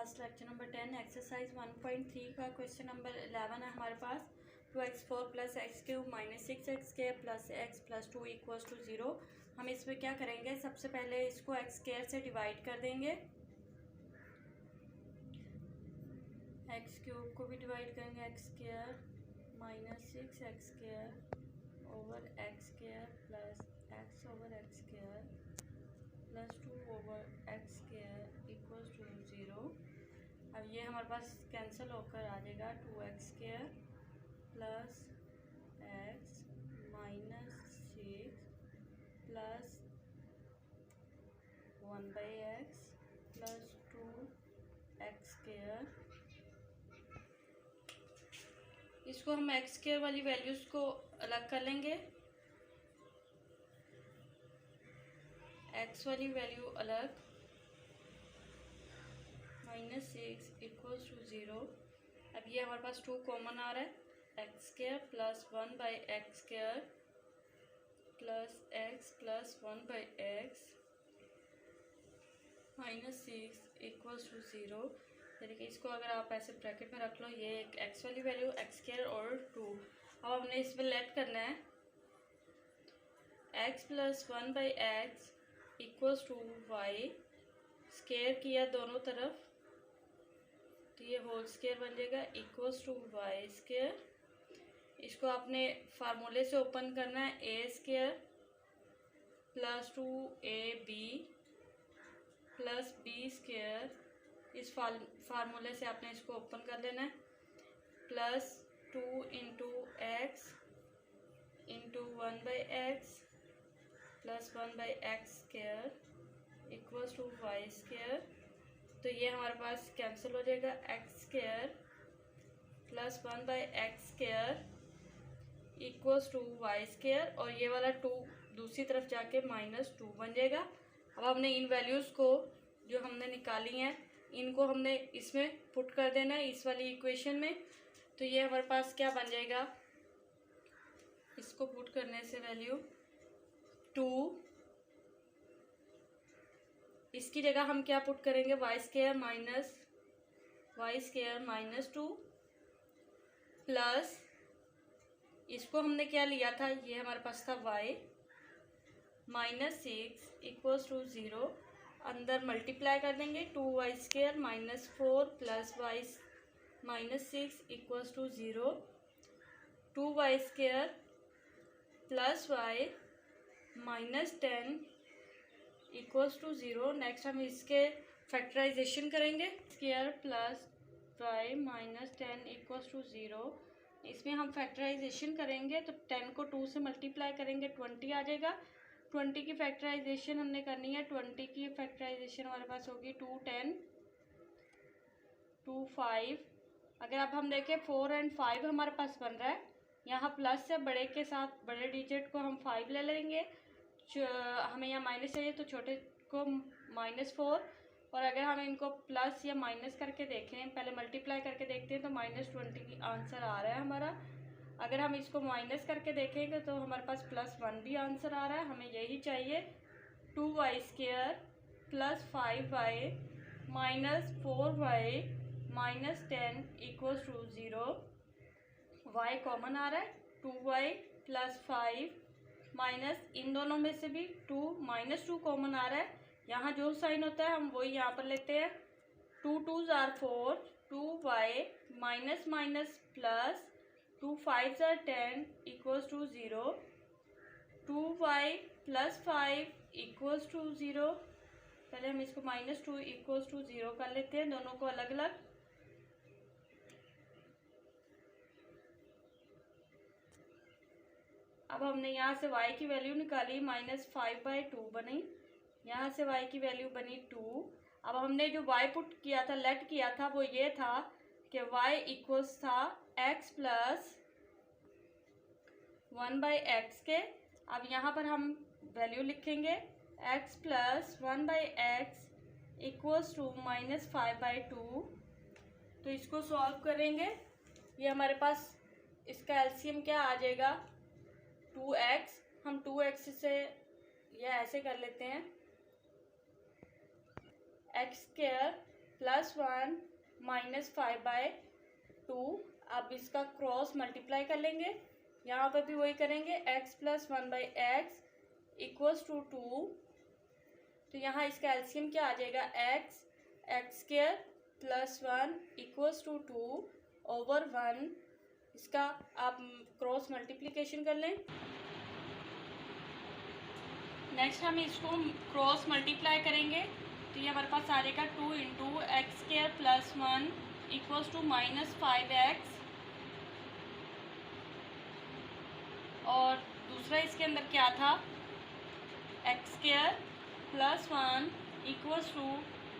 Class lecture number 10 exercise 1.3 का question number 11 है हमारे पास। 2x4 plus x cube minus 6x square plus x plus 2 equals to 0। हम इसमें क्या करेंगे, सबसे पहले इसको एक्स स्क्वायर से डिवाइड कर देंगे, एक्स क्यूब को भी डिवाइड करेंगे, x square minus 6x square over x square plus x over x square plus 2 over x square equals to 0। अब ये हमारे पास कैंसिल होकर आ जाएगा 2x square plus x minus 6 plus 1/x plus 2x square. इसको हम x square वाली values को अलग कर लेंगे, एक्स वाली वैल्यू अलग, -6 इक्वल्स टू 0। अब ये हमारे पास 2 कॉमन आ रहा है, x square plus 1/x square plus x plus 1/x -6 equals to 0। यानी कि इसको अगर आप ऐसे ब्रैकेट में रख लो, ये एक एक्स वाली वैल्यू एक्स स्क्वायर और 2। अब हमने इसमें लेट करना है x plus 1/x equals to Y, square किया दोनों तरफ तो ये होल स्क्वायर बन जाएगा इक्वल्स टू वाई स्क्वायर। इसको आपने फार्मूले से ओपन करना है, A square plus 2ab plus B square, इस फार्मूले से आपने इसको ओपन कर लेना है, plus 2 into X into 1/x plus 1/x square equals to Y square. तो ये हमारे पास कैंसिल हो जाएगा, x square plus 1/x square equals to Y square, और ये वाला 2 दूसरी तरफ जाके -2 बन जाएगा। अब हमने इन वैल्यूज़ को जो हमने निकाली हैं, इनको हमने इसमें पुट कर देना है, इस वाली इक्वेशन में। तो ये हमारे पास क्या बन जाएगा, इसको पुट करने से वैल्यू 2, इसकी जगह हम क्या पुट करेंगे, वाई स्क्वायर माइनस 2 प्लस इसको हमने क्या लिया था, ये हमारे पास था y -6 इक्वल्स टू 0। अंदर मल्टीप्लाई कर देंगे, 2y square -4 plus y -6 equals to 0, 2y square plus y -10 equals to 0। Next हम इसके फैक्टराइजेशन करेंगे, square plus y -10 equals to 0। इसमें हम फैक्टराइजेशन करेंगे तो 10 को 2 से मल्टीप्लाई करेंगे, 20 आ जाएगा। 20 की फैक्टराइजेशन हमने करनी है, 20 की फैक्टराइजेशन हमारे पास होगी 2 10 2 5। अगर अब हम देखें 4 और 5 हमारे पास बन रहा है, यहाँ प्लस से बड़े के साथ बड़े डिजिट को हम 5 ले लेंगे, हमें यहाँ माइनस चाहिए तो छोटे को -4, और अगर हम इनको प्लस या माइनस करके देखें, पहले मल्टीप्लाई करके देखते हैं तो -20 की आंसर आ रहा है हमारा। अगर हम इसको माइनस करके देखेंगे तो हमारे पास +1 भी आंसर आ रहा है, हमें यही चाहिए। 2y square plus 5y minus 4y -10 equals to 0। y common आ रहा है, 2y प्लस 5 माइनस इन दोनों में से भी 2 -2 कॉमन आ रहा है, यहाँ जो साइन होता है हम वही यहाँ पर लेते हैं। 2 2s are 4, 2y minus minus plus 2 5s are 10 equals to 0, 2y प्लस 5 इक्वल्स टू 0। पहले हम इसको -2 इक्वल्स टू 0 कर लेते हैं, दोनों को अलग अलग। अब हमने यहाँ से y की वैल्यू निकाली, -5/2 बनी, यहाँ से y की वैल्यू बनी 2। अब हमने जो y पुट किया था, लेट किया था, वो ये था कि y इक्वल्स था x प्लस 1/x के। अब यहाँ पर हम वैल्यू लिखेंगे, x plus 1/x equals to -5/2। तो इसको सॉल्व करेंगे, ये हमारे पास इसका एलसीएम क्या आ जाएगा, 2x। हम 2x से यह ऐसे कर लेते हैं, एक्स स्क्वायर +1 -5/2। अब इसका क्रॉस मल्टीप्लाई कर लेंगे, यहाँ पर भी वही करेंगे, x + 1/x = 2। तो यहाँ इसका एलसीएम क्या आ जाएगा, x² + 1 = 2/1। इसका आप क्रॉस मल्टीप्लिकेशन कर लें। नेक्स्ट हम इसको क्रॉस मल्टीप्लाई करेंगे, तो ये हमारे पास आ जाएगा 2 × x² + 1 = -5x। और दूसरा इसके अंदर क्या था, x² + 1 =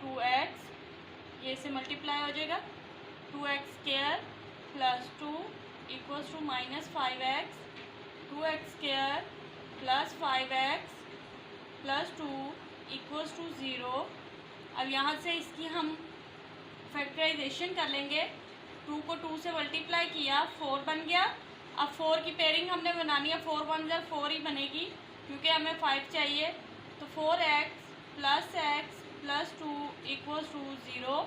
2x। ये इसे मल्टीप्लाई हो जाएगा, 2x² + 2 = -5x, 2x² + 5x + 2 = 0। अब यहाँ से इसकी हम फैक्टराइजेशन कर लेंगे। 2 को 2 से मल्टीप्लाई किया, 4 बन गया। अब 4 की पेयरिंग हमने बनानी है, 4 1 ज़ा 4 ही बनेगी क्योंकि हमें 5 चाहिए। तो 4x + x + 2 = 0।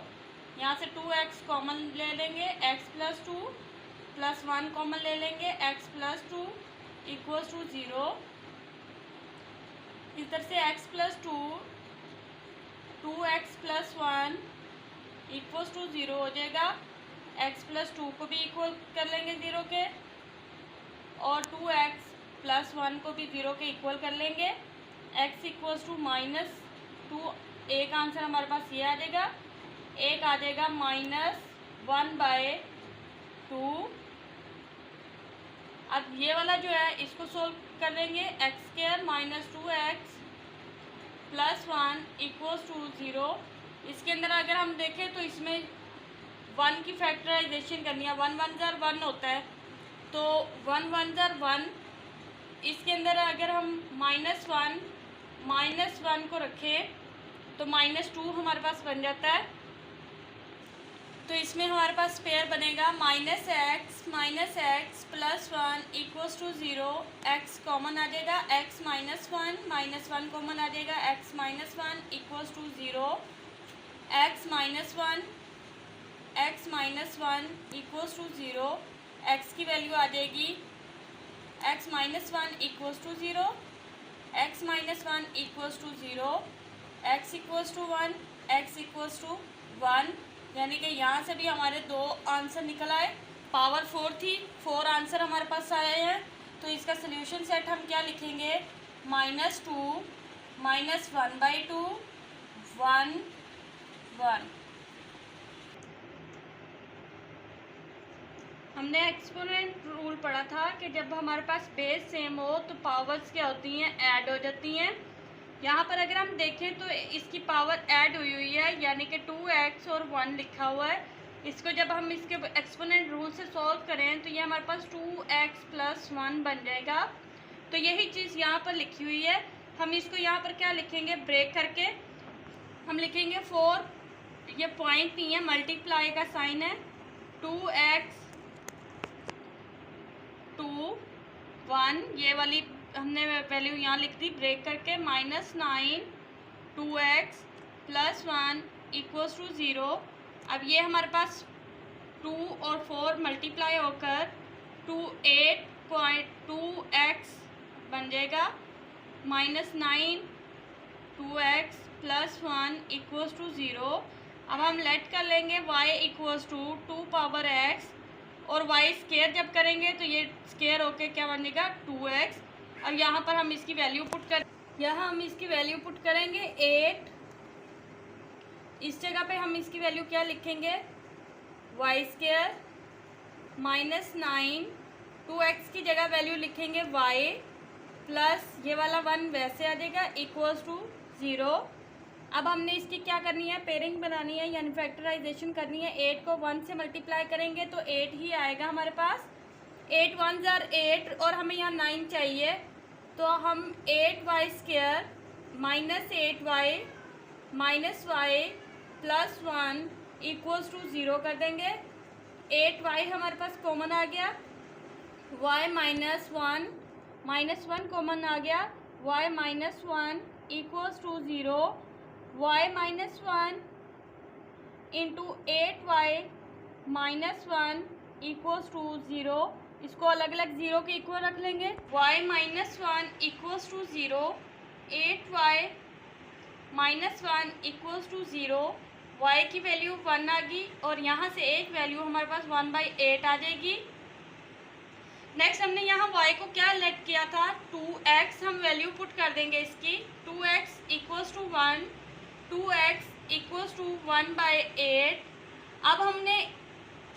यहाँ से 2x कॉमन ले लेंगे, x + 2 + 1 कॉमन ले लेंगे, x + 2 = 0। इस तरह से x + 2 2x + 1 = 0 हो जाएगा। x + 2 को भी इक्वल कर लेंगे 0 के, और 2x + 1 को भी 0 के इक्वल कर लेंगे। x = -2, एक आंसर हमारे पास ये आ जाएगा। एक आ जाएगा -1/2। अब ये वाला जो है इसको सोल्व कर लेंगे, x² - 2x + 1 = 0। इसके अंदर अगर हम देखें तो इसमें 1 की फैक्टराइजेशन करनी है, 1 1 ज़ा 1 होता है, तो 1 1 ज़ा 1। इसके अंदर अगर हम -1 को रखें तो -2 हमारे पास बन जाता है। तो इसमें हमारे पास पेयर बनेगा -x + 1 = 0। x कॉमन आ जाएगा, x - 1 कॉमन आ जाएगा, x - 1 = 0। x - 1 = 0। x की वैल्यू आ जाएगी, x - 1 = 0, x - 1 = 0, x = 1, x = 1। यानी कि यहाँ से भी हमारे 2 आंसर निकल आए। पावर 4 थी, 4 आंसर हमारे पास आए हैं। तो इसका सोल्यूशन सेट हम क्या लिखेंगे, -2 -1/2 1 1। हमने एक्सपोनेंट रूल पढ़ा था कि जब हमारे पास बेस सेम हो तो पावर्स क्या होती हैं, ऐड हो जाती हैं। यहाँ पर अगर हम देखें तो इसकी पावर ऐड हुई है, यानी कि 2x और 1 लिखा हुआ है। इसको जब हम इसके एक्सपोनेंट रूल से सॉल्व करें तो ये हमारे पास 2x + 1 बन जाएगा। तो यही चीज़ यहाँ पर लिखी हुई है। हम इसको यहाँ पर क्या लिखेंगे, ब्रेक करके हम लिखेंगे 4, ये पॉइंट नहीं है, मल्टीप्लाई का साइन है, 2x 2 1, ये वाली हमने वैल्यू यहाँ लिख दी ब्रेक करके, -9 2x + 1 = 0। अब ये हमारे पास 2 और 4 मल्टीप्लाई होकर 8.2x बन जाएगा, -9 2x + 1 = 0। अब हम लेट कर लेंगे y = 2 और y² जब करेंगे तो ये स्क्वायर होके क्या बनेगा, 2x। अब यहाँ पर हम इसकी वैल्यू पुट करेंगे 8। इस जगह पे हम इसकी वैल्यू क्या लिखेंगे, y² -9 2x की जगह वैल्यू लिखेंगे y प्लस ये वाला 1 वैसे आ जाएगा = 0। अब हमने इसकी क्या करनी है, पेयरिंग बनानी है, यानी फैक्टराइजेशन करनी है। 8 को 1 से मल्टीप्लाई करेंगे तो 8 ही आएगा हमारे पास। 8 1 ज़ा 8 और हमें यहाँ 9 चाहिए, तो हम 8y² -8y + 1 = 0 कर देंगे। 8y हमारे पास कॉमन आ गया, y -1 कॉमन आ गया, y -1 = 0। y -1 into 8y minus 1 equals to 0। इसको अलग अलग 0 के इक्वल रख लेंगे। y minus 1 equals to 0, 8y minus 1 equals to 0। y की वैल्यू 1 आ गई और यहाँ से एक वैल्यू हमारे पास 1/8 आ जाएगी। नेक्स्ट हमने यहाँ y को क्या लेट किया था, 2x, हम वैल्यू पुट कर देंगे इसकी। 2x equals to 1, 2x equals to 1/8। अब हमने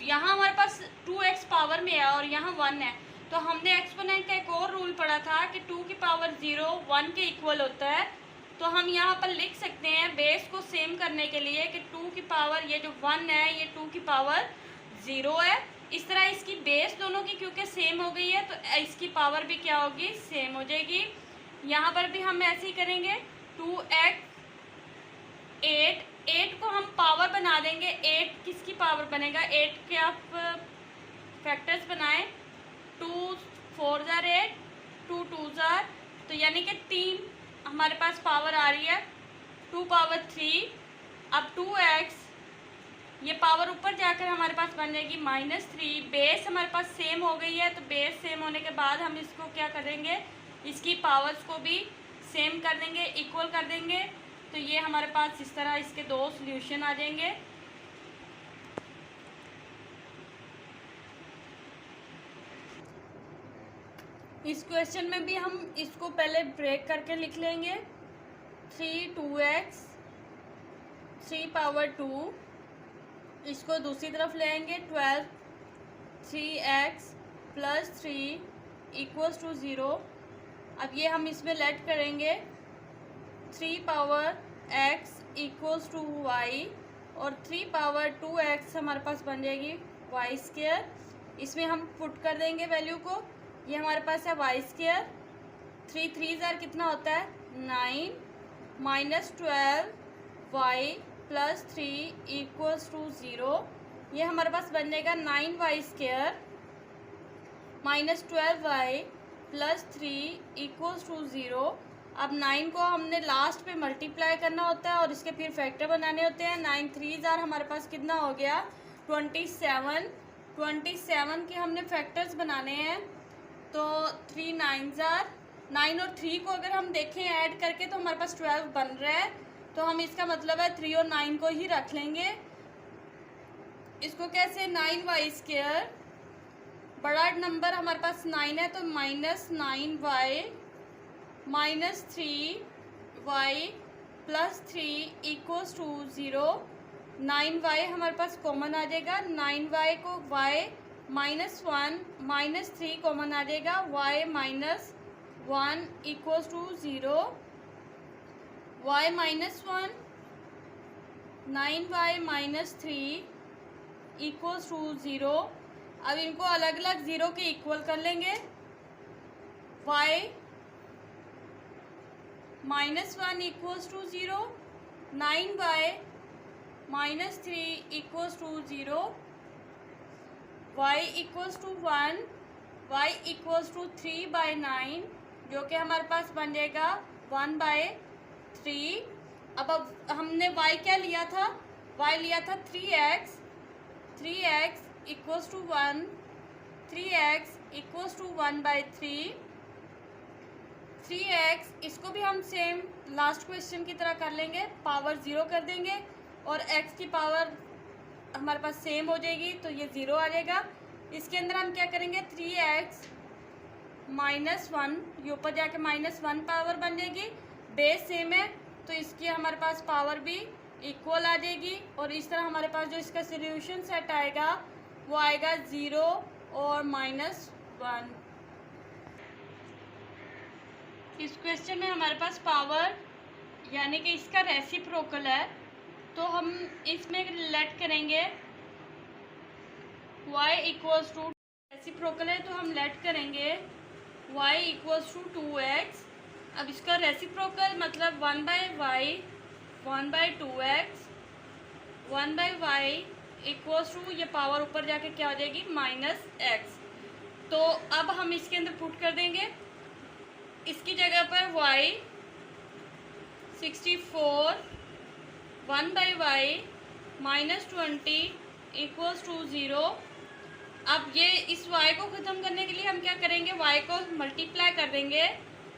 यहाँ हमारे पास 2x पावर में है और यहाँ 1 है, तो हमने एक्सपोनेंट का एक और रूल पढ़ा था कि 2 की पावर 0 1 के इक्वल होता है। तो हम यहाँ पर लिख सकते हैं बेस को सेम करने के लिए कि 2 की पावर ये जो 1 है ये 2 की पावर 0 है। इस तरह इसकी बेस दोनों की क्योंकि सेम हो गई है तो इसकी पावर भी क्या होगी, सेम हो जाएगी। यहाँ पर भी हम ऐसे ही करेंगे। 2x 8 को हम पावर बना देंगे। 8 किसकी पावर बनेगा, 8 के आप फैक्टर्स बनाएं। 2 4 जार 8, 2 2 जार, तो यानी कि 3 हमारे पास पावर आ रही है 2 पावर 3। अब 2x ये पावर ऊपर जाकर हमारे पास बन जाएगी -3। बेस हमारे पास सेम हो गई है, तो बेस सेम होने के बाद हम इसको क्या करेंगे, इसकी पावर्स को भी सेम कर देंगे, इक्वल कर देंगे। तो ये हमारे पास इस तरह इसके दो सॉल्यूशन आ जाएंगे। इस क्वेश्चन में भी हम इसको पहले ब्रेक करके लिख लेंगे। 3 2x 3 पावर 2, इसको दूसरी तरफ ले आएंगे। 12 3x प्लस 3 इक्वल्स टू 0। अब ये हम इसमें लेट करेंगे। 3 power x equals to y और 3 पावर 2x हमारे पास बन जाएगी y स्क्वायर। इसमें हम पुट कर देंगे वैल्यू को। ये हमारे पास है y स्क्वायर। 3 3 जार कितना होता है 9 minus 12y plus 3 equals to 0। ये हमारे पास बन जाएगा 9y square minus 12y plus 3 equals to 0। अब 9 को हमने लास्ट पे मल्टीप्लाई करना होता है और इसके फिर फैक्टर बनाने होते हैं। 9 3 जार हमारे पास कितना हो गया 27। 27 के हमने फैक्टर्स बनाने हैं, तो 3 9 जार 9 और 3 को अगर हम देखें ऐड करके तो हमारे पास 12 बन रहा है। तो हम इसका मतलब है 3 और 9 को ही रख लेंगे। इसको कैसे 9y स्क्वायर, बड़ा नंबर हमारे पास 9 है तो -9y minus 3y plus 3 equals to 0। 9y हमारे पास कॉमन आ जाएगा। 9y को y -1 -3 कॉमन आ जाएगा। y -1 equals to 0। y -1 9y -3 equals to 0। अब इनको अलग अलग 0 के इक्वल कर लेंगे। y -1 equals to 0, 9y -3 equals to 0, y equals to 1, y equals to 3/9 जो कि हमारे पास बन जाएगा 1/3। अब हमने y क्या लिया था, y लिया था 3x equals to 1, 3x equals to 1/3। 3x इसको भी हम सेम लास्ट क्वेश्चन की तरह कर लेंगे, पावर 0 कर देंगे और x की पावर हमारे पास सेम हो जाएगी तो ये 0 आ जाएगा। इसके अंदर हम क्या करेंगे 3x -1, ये ऊपर जाके -1 पावर बन जाएगी। बेस सेम है तो इसकी हमारे पास पावर भी इक्वल आ जाएगी और इस तरह हमारे पास जो इसका सोल्यूशन सेट आएगा वो आएगा 0 और -1। इस क्वेश्चन में हमारे पास पावर यानी कि इसका रेसिप्रोकल है, तो हम इसमें लेट करेंगे y इक्वल्स टू, रेसिप्रोकल है तो हम लेट करेंगे y इक्वल्स टू 2x। अब इसका रेसिप्रोकल मतलब 1/y 1/2x 1/y equals to, ये पावर ऊपर जाके क्या हो जाएगी -x। तो अब हम इसके अंदर पुट कर देंगे। इसकी जगह पर y 64 1/y -20 इक्वल्स टू 0। अब ये इस y को ख़त्म करने के लिए हम क्या करेंगे, y को मल्टीप्लाई कर देंगे,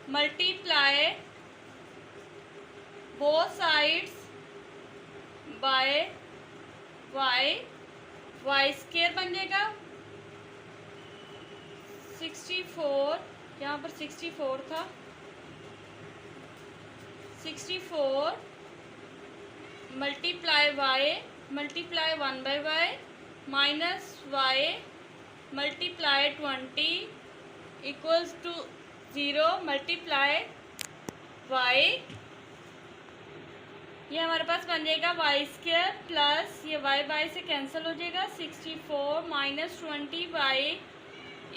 multiply both sides by y square बन जाएगा 64, यहाँ पर 64 था, 64 multiply y multiply 1/y minus y multiply 20 equals to 0 multiply y। ये हमारे पास बन जाएगा वाई स्क्वायर प्लस ये y से कैंसिल हो जाएगा 64 minus 20y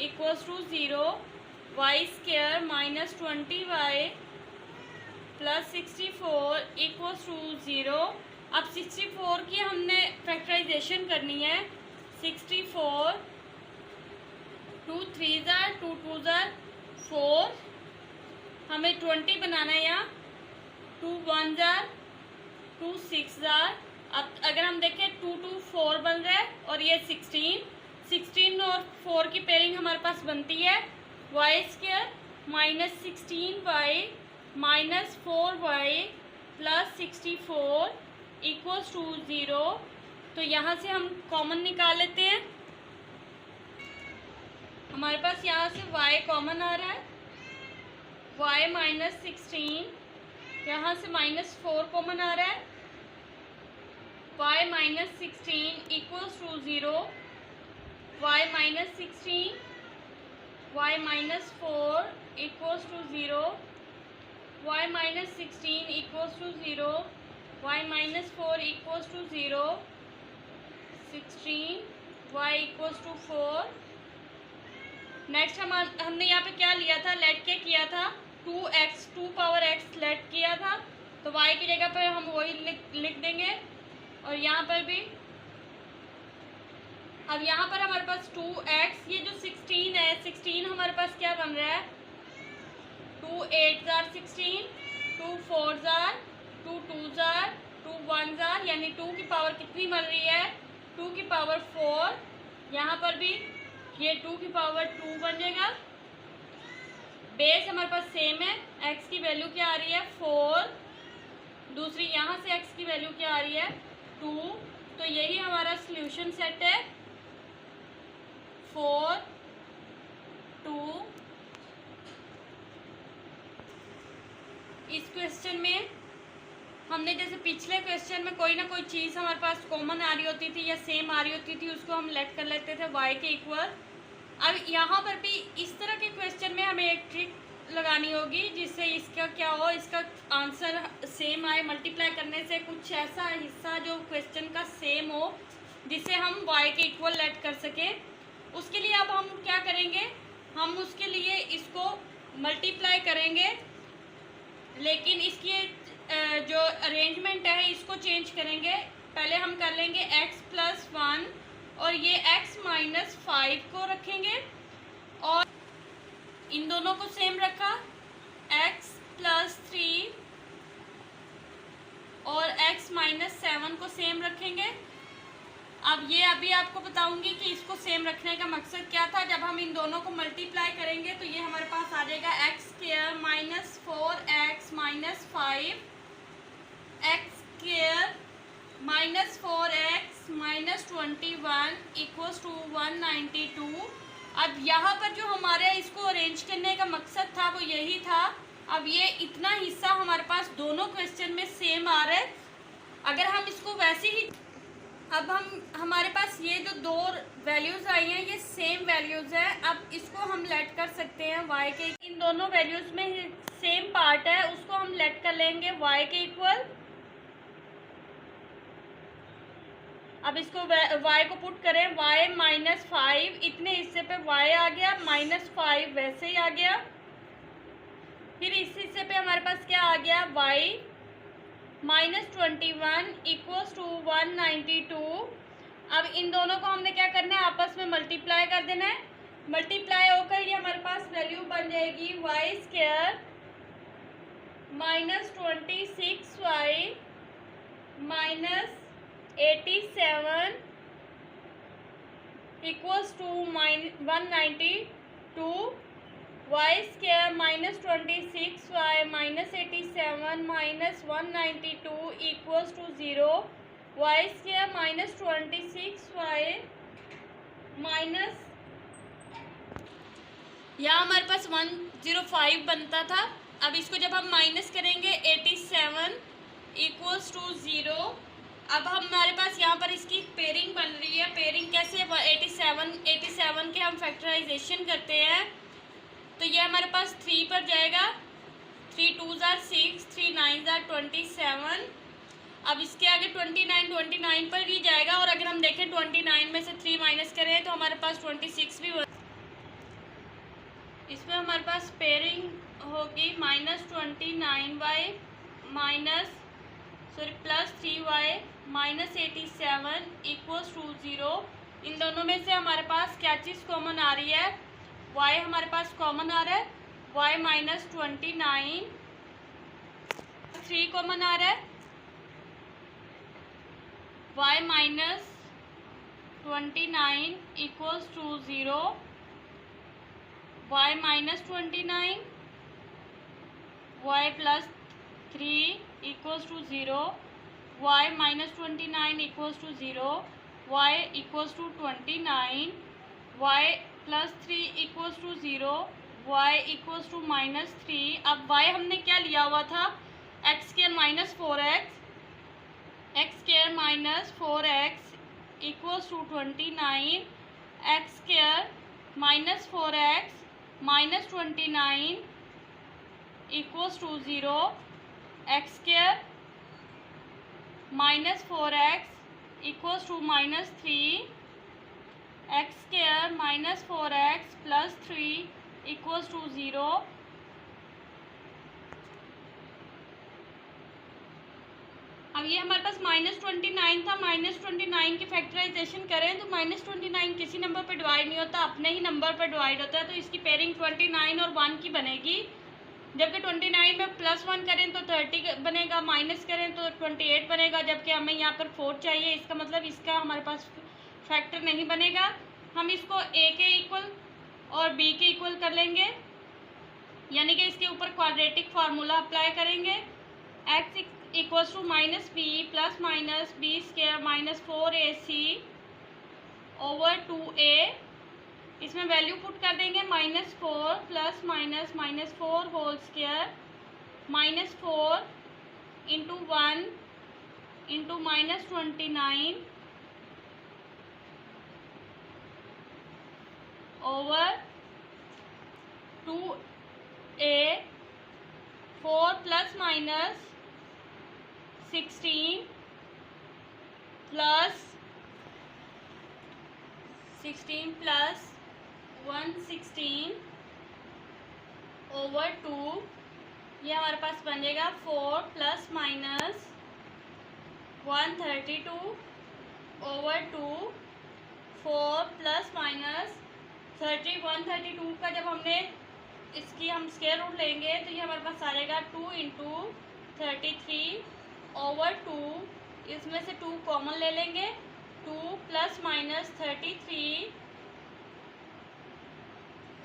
equals to 0 y square minus 20y plus 64 equals to 0। अब 64 की हमने फैक्टराइजेशन करनी है। 64 2 3 जार 2 2 जार 4, हमें 20 बनाना है यहाँ, 2 1 जार 2 6 जार। अब अगर हम देखें 2 2 4 बन रहा है और ये 16 और 4 की पेयरिंग हमारे पास बनती है y square minus 16y minus 4y plus 64 equals to 0। तो यहाँ से हम कॉमन निकाल लेते हैं। हमारे पास यहाँ से y कॉमन आ रहा है, y माइनस 16, यहाँ से -4 कॉमन आ रहा है, y minus 16 equals to 0, y minus 16 y minus 4 equals to 0, y minus 16 equals to 0, y minus 4 equals to 0, 16 y equals to 4। Next हमने यहाँ पे क्या लिया था, लेट के किया था 2x 2 पावर x लेट किया था, तो y की जगह पर हम वही लिख देंगे। और यहाँ पर भी, अब यहाँ पर हमारे पास 2x, ये जो 16 है, 16 हमारे पास क्या बन रहा है, 2 8 जार 16, 2 4 जार 2 2 जार 2 1 जार, यानी 2 की पावर कितनी बन रही है, 2 की पावर 4। यहाँ पर भी ये 2 की पावर 2 बन जाएगा। बेस हमारे पास सेम है, x की वैल्यू क्या आ रही है 4, दूसरी यहाँ से x की वैल्यू क्या आ रही है 2। तो यही हमारा सॉल्यूशन सेट है 4 2। इस क्वेश्चन में हमने जैसे पिछले क्वेश्चन में कोई ना कोई चीज़ हमारे पास कॉमन आ रही होती थी या सेम आ रही होती थी, उसको हम लेट कर लेते थे y के इक्वल। अब यहाँ पर भी इस तरह के क्वेश्चन में हमें एक ट्रिक लगानी होगी जिससे इसका क्या हो, इसका आंसर सेम आए, मल्टीप्लाई करने से कुछ ऐसा हिस्सा जो क्वेश्चन का सेम हो जिससे हम y के इक्वल लेट कर सकें। उसके लिए अब हम क्या करेंगे, हम उसके लिए इसको मल्टीप्लाई करेंगे, लेकिन इसकी जो अरेंजमेंट है इसको चेंज करेंगे। पहले हम कर लेंगे x प्लस 1 और ये x माइनस 5 को रखेंगे और इन दोनों को सेम रखा, x प्लस 3 और x माइनस 7 को सेम रखेंगे। अब ये अभी आपको बताऊंगी कि इसको सेम रखने का मकसद क्या था। जब हम इन दोनों को मल्टीप्लाई करेंगे तो ये हमारे पास आ जाएगा x square minus 4x minus 5, x square minus 4x minus 21 equals to 192। अब यहाँ पर जो हमारे इसको अरेंज करने का मकसद था वो यही था। अब ये इतना हिस्सा हमारे पास दोनों क्वेश्चन में सेम आ रहा है। अगर हम इसको वैसे ही, अब हमारे पास ये जो दो वैल्यूज़ आई हैं ये सेम वैल्यूज़ हैं। अब इसको हम लेट कर सकते हैं y के, इन दोनों वैल्यूज़ में सेम पार्ट है उसको हम लेट कर लेंगे y के इक्वल। अब इसको y को पुट करें, y माइनस 5, इतने हिस्से पे y आ गया, माइनस 5 वैसे ही आ गया। फिर इस हिस्से पे हमारे पास क्या आ गया, y माइनस 21 इक्वल्स टू 192। अब इन दोनों को हमने क्या करना है, आपस में मल्टीप्लाई कर देना है। मल्टीप्लाई होकर ये हमारे पास वैल्यू बन जाएगी y square minus 26y minus 87 equals to 192, y square minus 26 y minus 87 minus 192 equals to 0, y square minus 26 y minus, यहाँ हमारे पास 105 बनता था। अब इसको जब हम माइनस करेंगे 87 इक्वल्स टू 0, अब हमारे पास यहाँ पर इसकी पेयरिंग बन रही है। पेयरिंग कैसे? 87 के हम फैक्टराइजेशन करते हैं तो ये हमारे पास 3 पर जाएगा, 3 2s are 6, 3 9s are 27। अब इसके आगे 29 पर ही जाएगा, और अगर हम देखें 29 में से 3 माइनस करें तो हमारे पास 26 भी इसमें हमारे पास पेयरिंग होगी -29y plus 3y minus 87 equals to 0। इन दोनों में से हमारे पास क्या चीज़ कॉमन आ रही है? y हमारे पास कॉमन आ रहा है, y माइनस 29, 3 कॉमन आ रहा है, y minus 29 equals to 0, y minus 29, y plus 3 equals to 0, y minus 29 equals to 0, y equals to 29, y plus 3 equals to 0, y equals to minus 3। अब y हमने क्या लिया हुआ था? X square minus 4x, x square minus 4x equals to 29, x square minus 4x minus 29 equals to 0, x square minus 4x equals to minus 3, x square minus 4x plus 3 equals to 0। अब ये हमारे पास -29 था, -29 की factorisation करें तो -29 किसी number पर divide नहीं होता, अपने ही नंबर पर डिवाइड होता है, तो इसकी पेयरिंग 29 और 1 की बनेगी। जबकि 29 में +1 करें तो 30 बनेगा, माइनस करें तो 28 बनेगा, जबकि हमें यहाँ पर 4 चाहिए। इसका मतलब इसका हमारे पास फैक्टर नहीं बनेगा। हम इसको a के इक्वल और b के इक्वल कर लेंगे, यानी कि इसके ऊपर क्वाड्रेटिक फार्मूला अप्लाई करेंगे। x equals to minus b plus minus b square minus 4ac over 2a, इसमें वैल्यू पुट कर देंगे -4 plus minus -4 whole square -4 into 1 into -29 over 2a, 4 plus minus 16 plus 116 over 2, ये हमारे पास बनेगा 4 plus minus 132 over 2, 4 plus minus 132 का जब हमने इसकी हम स्क्वायर रूट लेंगे तो ये हमारे पास आ जाएगा 2 इंटू 33 ओवर 2, इसमें से 2 कॉमन ले लेंगे, 2 प्लस माइनस 33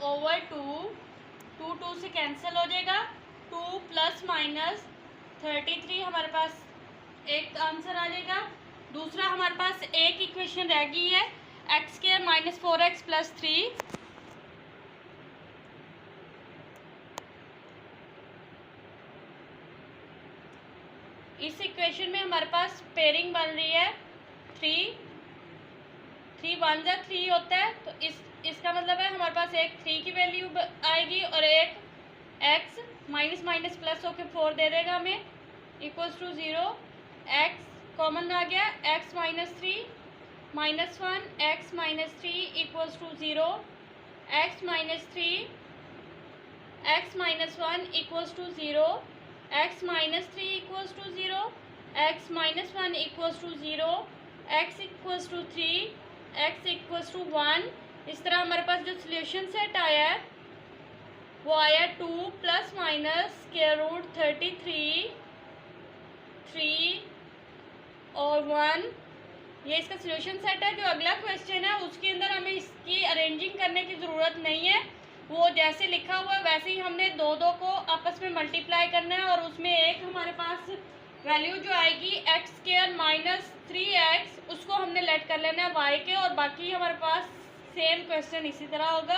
ओवर 2 2 से कैंसिल हो जाएगा, 2 प्लस माइनस 33 हमारे पास एक आंसर आ जाएगा। दूसरा हमारे पास एक इक्वेशन रह गई है x square minus 4x plus 3, इस इक्वेशन में हमारे पास पेयरिंग बन रही है 3 1 जा 3 होता है, तो इसका मतलब है हमारे पास एक 3 की वैल्यू आएगी और एक x माइनस माइनस प्लस होकर 4 दे देगा हमें इक्वल्स टू 0, x कॉमन आ गया, x minus 3 minus 1 x minus 3 equals to 0, x minus 3 x minus 1 equals to 0, x minus 3 equals to 0, x minus 1 equals to 0, x equals to 3, x equals to 1। इस तरह हमारे पास जो solution set आया है वो आया 2 प्लस माइनस स्क्वायर रूट 33 3 और 1 ये इसका सोल्यूशन सेट है। जो अगला क्वेश्चन है उसके अंदर हमें इसकी अरेंजिंग करने की ज़रूरत नहीं है, वो जैसे लिखा हुआ है वैसे ही हमने दो दो को आपस में मल्टीप्लाई करना है, और उसमें एक हमारे पास वैल्यू जो आएगी एक्स स्क्वायर माइनस 3x, उसको हमने लेट कर लेना है y के, और बाकी हमारे पास सेम क्वेश्चन इसी तरह होगा।